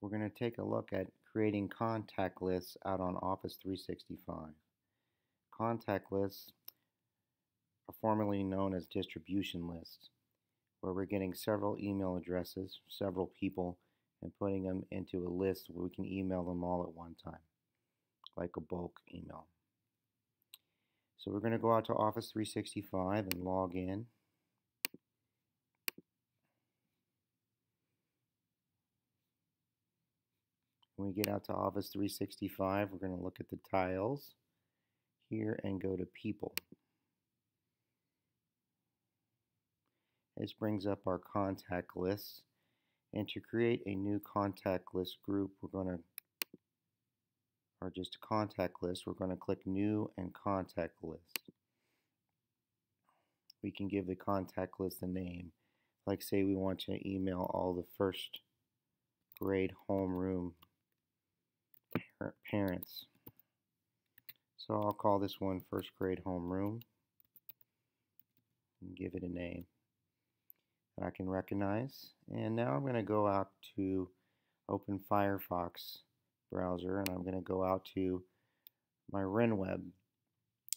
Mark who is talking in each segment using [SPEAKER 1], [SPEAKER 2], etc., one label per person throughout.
[SPEAKER 1] We're going to take a look at creating contact lists out on Office 365. Contact lists are formerly known as distribution lists, where we're getting several email addresses, several people, and putting them into a list where we can email them all at one time, like a bulk email. So we're going to go out to Office 365 and log in. When we get out to Office 365, we're going to look at the tiles here and go to People. This brings up our contact lists. And to create a new contact list group, or just a contact list, we're going to click New and Contact List. We can give the contact list a name. Like say we want to email all the first grade homeroom parents. So I'll call this one first grade homeroom and give it a name that I can recognize. And now I'm going to go out to open Firefox browser, and I'm going to go out to my RenWeb,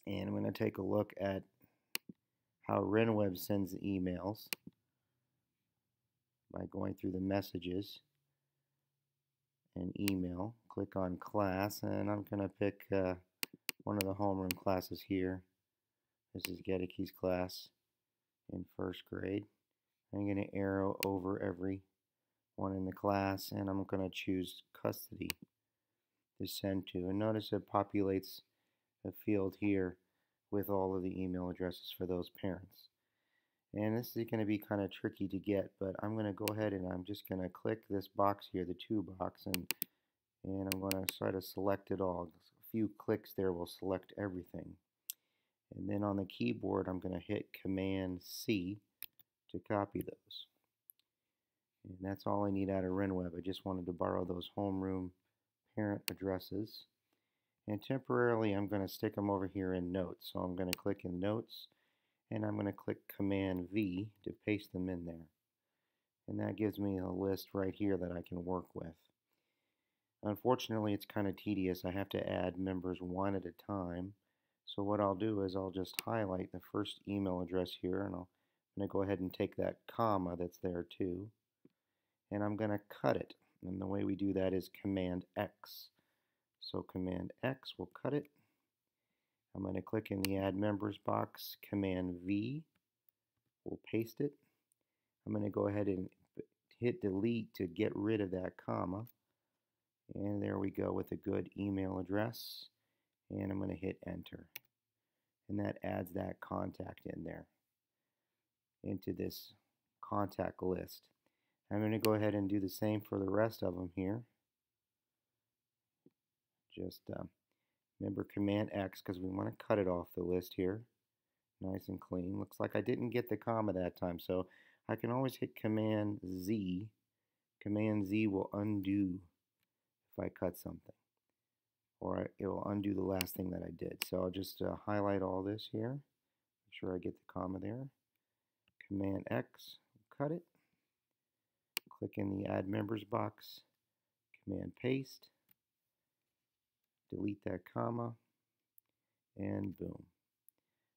[SPEAKER 1] and I'm going to take a look at how RenWeb sends emails by going through the messages and email. Click on class, and I'm going to pick one of the homeroom classes here. This is Geddeke's class in first grade. I'm going to arrow over every one in the class, and I'm going to choose custody to send to. And notice it populates a field here with all of the email addresses for those parents. And this is going to be kind of tricky to get, but I'm going to go ahead and I'm just going to click this box here, the to box, and I'm going to try to select it all. A few clicks there will select everything. And then on the keyboard, I'm going to hit Command C to copy those. And that's all I need out of RenWeb. I just wanted to borrow those homeroom parent addresses. And temporarily, I'm going to stick them over here in Notes. So I'm going to click in Notes, and I'm going to click Command V to paste them in there. And that gives me a list right here that I can work with. Unfortunately, it's kind of tedious. I have to add members one at a time. So what I'll do is I'll just highlight the first email address here, and I'm going to go ahead and take that comma that's there too, and I'm going to cut it. And the way we do that is Command X. So Command X will cut it. I'm going to click in the Add Members box. Command V will paste it. I'm going to go ahead and hit Delete to get rid of that comma. And there we go with a good email address. And I'm going to hit Enter. And that adds that contact in there into this contact list. I'm going to go ahead and do the same for the rest of them here. Just remember Command X because we want to cut it off the list here. Nice and clean. Looks like I didn't get the comma that time, so I can always hit Command Z. Command Z will undo if I cut something, or it will undo the last thing that I did. So I'll just highlight all this here. Make sure I get the comma there. Command X, cut it. Click in the Add Members box. Command Paste. Delete that comma, and boom.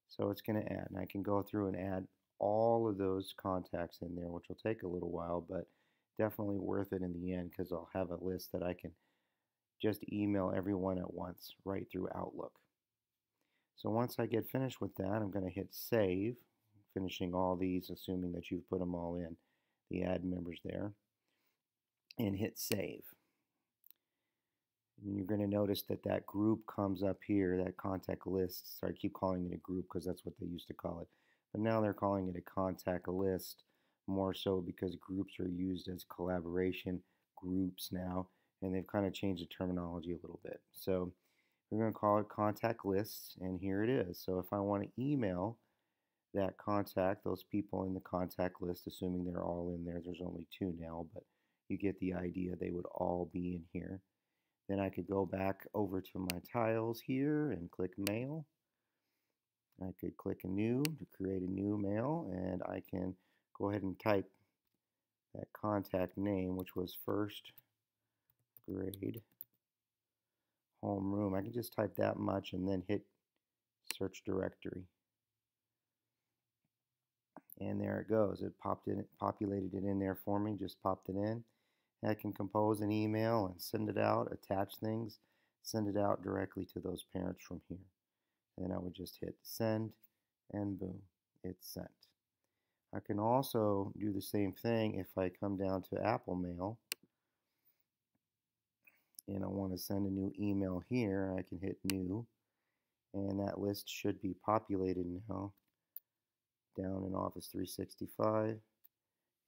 [SPEAKER 1] So it's going to add, and I can go through and add all of those contacts in there, which will take a little while, but definitely worth it in the end because I'll have a list that I can just email everyone at once right through Outlook. So once I get finished with that, I'm going to hit Save, finishing all these, assuming that you've put them all in, the add members there, and hit Save. And you're going to notice that that group comes up here, that contact list. So I keep calling it a group because that's what they used to call it. But now they're calling it a contact list, more so because groups are used as collaboration groups now, and they've kind of changed the terminology a little bit. So we're going to call it contact lists, and here it is. So if I want to email that contact, those people in the contact list, assuming they're all in there, there's only 2 now, but you get the idea, they would all be in here. Then I could go back over to my tiles here and click Mail. I could click New to create a new mail, and I can go ahead and type that contact name, which was first grade homeroom. I can just type that much and then hit search directory. And there it goes. It populated it in there for me, just popped it in. And I can compose an email and send it out, attach things, send it out directly to those parents from here. Then I would just hit send, and boom, it's sent. I can also do the same thing if I come down to Apple Mail and I want to send a new email here. I can hit new, and that list should be populated now down in Office 365.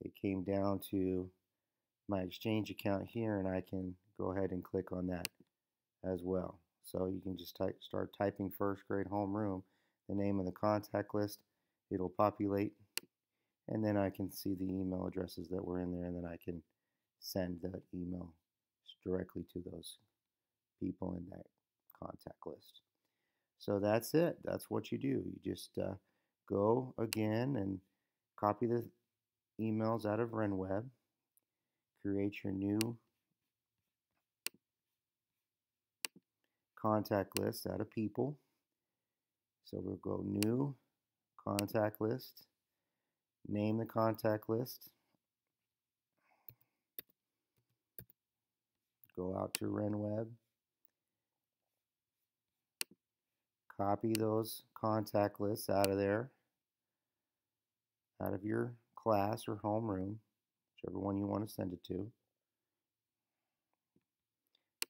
[SPEAKER 1] It came down to my Exchange account here, and I can go ahead and click on that as well. So you can just start typing first grade homeroom, the name of the contact list. It'll populate, and then I can see the email addresses that were in there, and then I can send that email directly to those people in that contact list. So that's it. That's what you do. You just go again and copy the emails out of RenWeb, create your new contact list out of people. So we'll go new contact list, name the contact list, go out to RenWeb, copy those contact lists out of there, out of your class or homeroom, whichever one you want to send it to.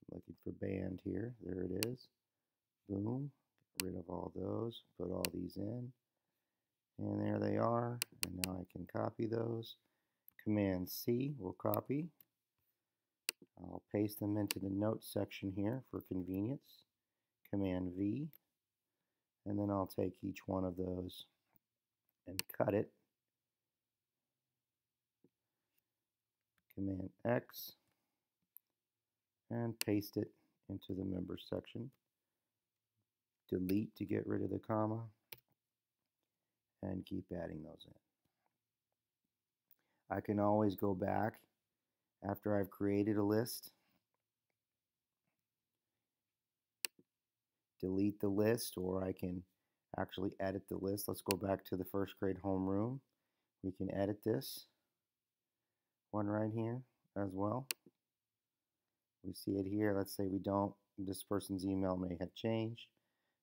[SPEAKER 1] Looking for band here. There it is. Boom. Get rid of all those. Put all these in. And there they are. And now I can copy those. Command C will copy. I'll paste them into the notes section here for convenience. Command V. And then I'll take each one of those and cut it. Command X. And paste it into the members section. Delete to get rid of the comma, and keep adding those in. I can always go back after I've created a list, delete the list, or I can actually edit the list. Let's go back to the first grade homeroom. We can edit this one right here as well. We see it here. Let's say we don't, this person's email may have changed,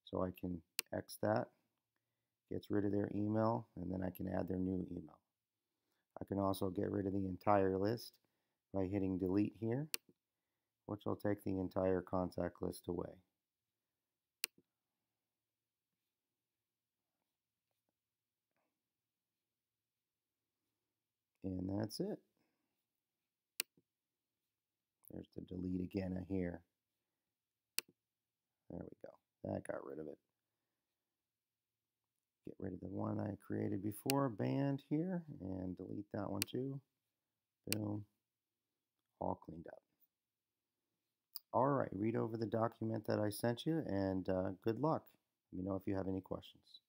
[SPEAKER 1] so I can X that, gets rid of their email, and then I can add their new email. I can also get rid of the entire list by hitting delete here, which will take the entire contact list away. And that's it. There's the delete again here. There we go. That got rid of it. Get rid of the one I created before, band here, and delete that one too. Boom. All cleaned up. All right, read over the document that I sent you, and good luck. Let me know if you have any questions.